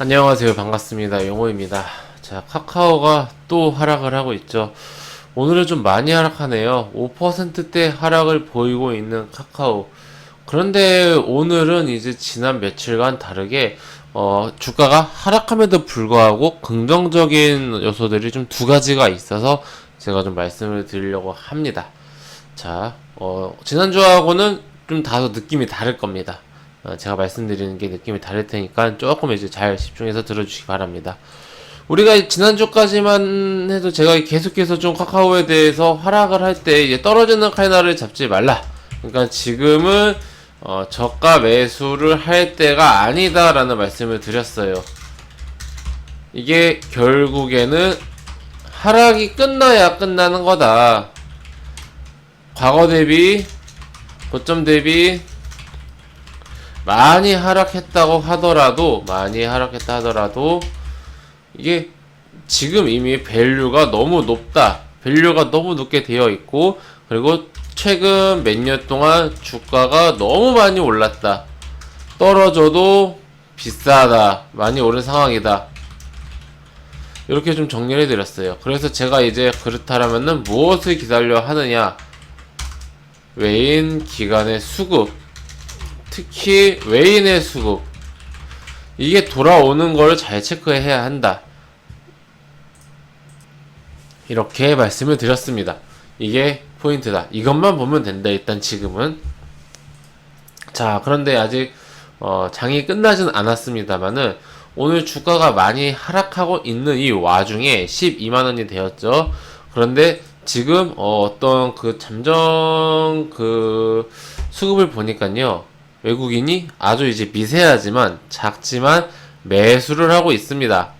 안녕하세요. 반갑습니다. 용호입니다. 자, 카카오가 또 하락을 하고 있죠. 오늘은 좀 많이 하락하네요. 5%대 하락을 보이고 있는 카카오. 그런데 오늘은 이제 지난 며칠간 다르게 주가가 하락함에도 불구하고 긍정적인 요소들이 좀 두 가지가 있어서 제가 좀 말씀을 드리려고 합니다. 자, 지난주하고는 좀 다소 느낌이 다를 겁니다. 제가 말씀드리는 게 느낌이 다를 테니까 조금 이제 잘 집중해서 들어주시기 바랍니다. 우리가 지난주까지만 해도 제가 계속해서 좀 카카오에 대해서 하락을 할 때 이제 떨어지는 칼날을 잡지 말라. 그러니까 지금은 저가 매수를 할 때가 아니다라는 말씀을 드렸어요. 이게 결국에는 하락이 끝나야 끝나는 거다. 과거 대비, 고점 대비 많이 하락했다 하더라도 이게 지금 이미 밸류가 너무 높다. 밸류가 너무 높게 되어 있고, 그리고 최근 몇 년 동안 주가가 너무 많이 올랐다. 떨어져도 비싸다. 많이 오른 상황이다. 이렇게 좀 정리를 해드렸어요. 그래서 제가 이제 그렇다라면은 무엇을 기다려 하느냐? 외인 기관의 수급, 특히 외인의 수급, 이게 돌아오는 걸 잘 체크해야 한다. 이렇게 말씀을 드렸습니다. 이게 포인트다. 이것만 보면 된다. 일단 지금은. 자, 그런데 아직 장이 끝나진 않았습니다만은 오늘 주가가 많이 하락하고 있는 이 와중에 12만원이 되었죠. 그런데 지금 어떤 그 잠정 그 수급을 보니까요, 외국인이 아주 이제 미세하지만 작지만 매수를 하고 있습니다.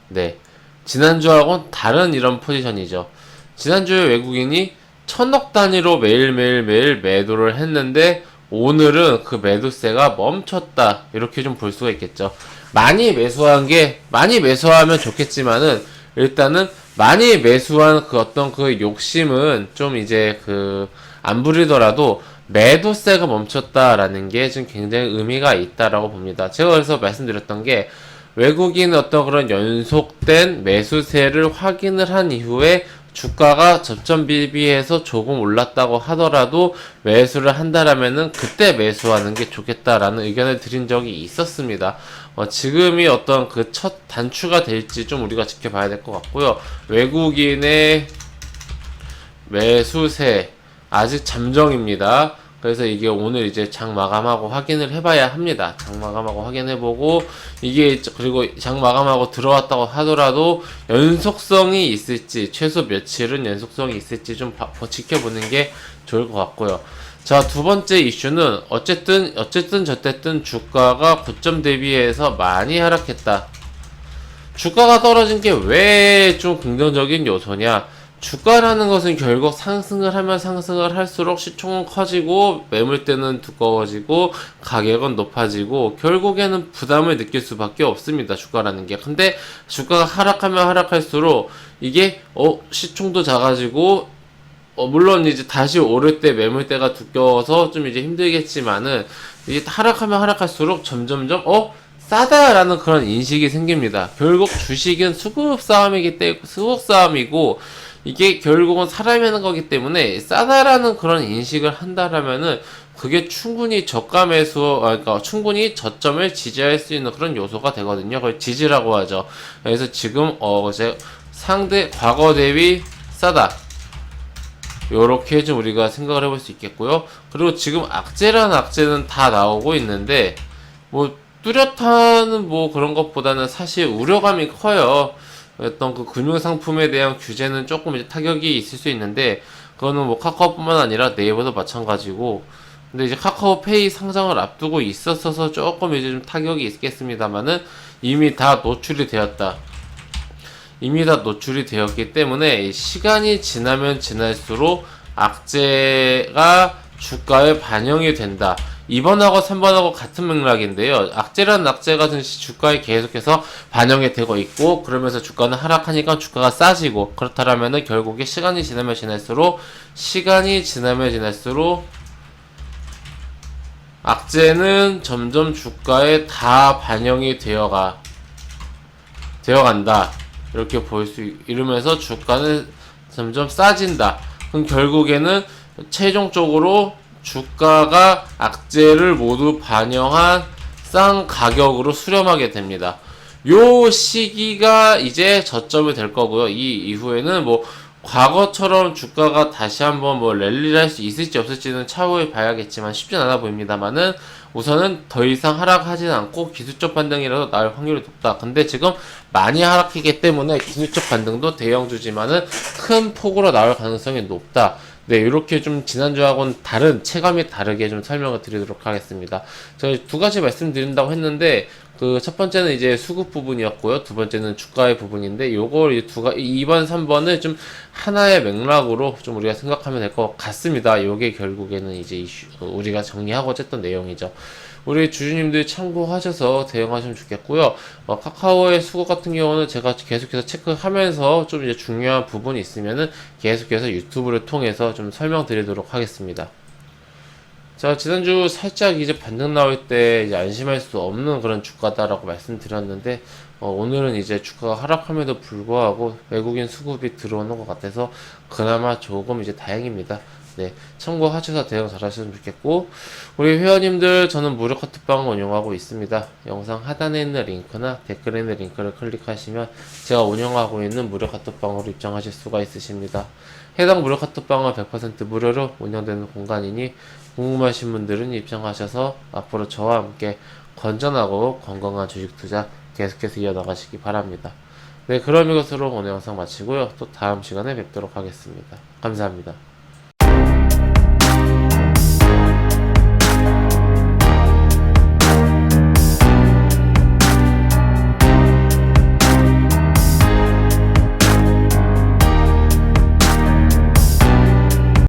네, 지난주하고는 다른 이런 포지션이죠. 지난주에 외국인이 천억 단위로 매일매일 매도를 했는데 오늘은 그 매도세가 멈췄다. 이렇게 좀 볼 수가 있겠죠. 많이 매수하면 좋겠지만은 일단은 많이 매수한 그 어떤 그 욕심은 좀 이제 안 부리더라도 매도세가 멈췄다라는 게 좀 굉장히 의미가 있다라고 봅니다. 제가 그래서 말씀드렸던 게, 외국인 어떤 그런 연속된 매수세를 확인을 한 이후에 주가가 저점 비비해서 조금 올랐다고 하더라도 매수를 한다라면은 그때 매수하는 게 좋겠다라는 의견을 드린 적이 있었습니다. 지금이 어떤 그 첫 단추가 될지 좀 우리가 지켜봐야 될 것 같고요. 외국인의 매수세 아직 잠정입니다. 그래서 이게 오늘 이제 장 마감하고 확인을 해봐야 합니다. 장 마감하고 확인해보고, 이게 그리고 장 마감하고 들어왔다고 하더라도 연속성이 있을지, 최소 며칠은 연속성이 있을지 좀 지켜보는 게 좋을 것 같고요. 자, 두 번째 이슈는 어쨌든 저쨌든 주가가 고점 대비해서 많이 하락했다. 주가가 떨어진 게 왜 좀 긍정적인 요소냐? 주가라는 것은 결국 상승을 하면 상승을 할수록 시총은 커지고 매물대는 두꺼워지고 가격은 높아지고 결국에는 부담을 느낄 수밖에 없습니다. 주가라는 게. 근데 주가가 하락하면 하락할수록 이게 시총도 작아지고 물론 이제 다시 오를 때 매물대가 두꺼워서 좀 이제 힘들겠지만은 이게 하락하면 하락할수록 점점점 싸다라는 그런 인식이 생깁니다. 결국 주식은 수급 싸움이고 이게 결국은 사람이 하는 거기 때문에 싸다라는 그런 인식을 한다라면은 그게 충분히 그러니까 충분히 저점을 지지할 수 있는 그런 요소가 되거든요. 그걸 지지라고 하죠. 그래서 지금 과거 대비 싸다. 요렇게 좀 우리가 생각을 해볼 수 있겠고요. 그리고 지금 악재는 다 나오고 있는데 뚜렷한 그런 것보다는 사실 우려감이 커요. 어떤 그 금융상품에 대한 규제는 조금 이제 타격이 있을 수 있는데, 그거는 카카오뿐만 아니라 네이버도 마찬가지고, 근데 이제 카카오페이 상장을 앞두고 있었어서 조금 이제 좀 타격이 있겠습니다만은 이미 다 노출이 되었기 때문에 시간이 지나면 지날수록 악재가 주가에 반영이 된다. 2번하고 3번하고 같은 맥락인데요. 악재란 악재가 주가에 계속해서 반영이 되고 있고, 그러면서 주가는 하락하니까 주가가 싸지고, 그렇다면은 결국에 시간이 지나면 지날수록 악재는 점점 주가에 다 반영이 되어가 되어간다. 이렇게 이러면서 주가는 점점 싸진다. 그럼 결국에는 최종적으로 주가가 악재를 모두 반영한 싼 가격으로 수렴하게 됩니다. 요 시기가 이제 저점이 될 거고요. 이 이후에는 뭐 과거처럼 주가가 다시 한번 뭐 랠리를 할 수 있을지 없을지는 차후에 봐야겠지만 쉽진 않아 보입니다만은 우선은 더 이상 하락하지는 않고 기술적 반등이라도 나올 확률이 높다. 근데 지금 많이 하락했기 때문에 기술적 반등도 대형주지만은 큰 폭으로 나올 가능성이 높다. 네, 이렇게 좀 지난주하고는 다른 체감이 다르게 좀 설명을 드리도록 하겠습니다. 저희 두 가지 말씀드린다고 했는데 그 첫 번째는 이제 수급 부분이었고요. 두 번째는 주가의 부분인데 요걸 이 2번, 3번을 좀 하나의 맥락으로 좀 우리가 생각하면 될 것 같습니다. 요게 결국에는 이제 우리가 정리하고자 했던 내용이죠. 우리 주주님들 참고하셔서 대응하시면 좋겠고요. 카카오의 수급 같은 경우는 제가 계속해서 체크하면서 좀 이제 중요한 부분이 있으면은 계속해서 유튜브를 통해서 좀 설명드리도록 하겠습니다. 자, 지난주 살짝 이제 반등 나올 때 이제 안심할 수 없는 그런 주가다라고 말씀드렸는데, 오늘은 이제 주가가 하락함에도 불구하고 외국인 수급이 들어오는 것 같아서 그나마 조금 이제 다행입니다. 네, 참고하셔서 대응 잘 하시면 좋겠고, 우리 회원님들 저는 무료 카톡방을 운영하고 있습니다. 영상 하단에 있는 링크나 댓글에 있는 링크를 클릭하시면 제가 운영하고 있는 무료 카톡방으로 입장하실 수가 있으십니다. 해당 무료 카톡방은 100% 무료로 운영되는 공간이니 궁금하신 분들은 입장하셔서 앞으로 저와 함께 건전하고 건강한 주식 투자 계속해서 이어나가시기 바랍니다. 네, 그럼 이것으로 오늘 영상 마치고요. 또 다음 시간에 뵙도록 하겠습니다. 감사합니다.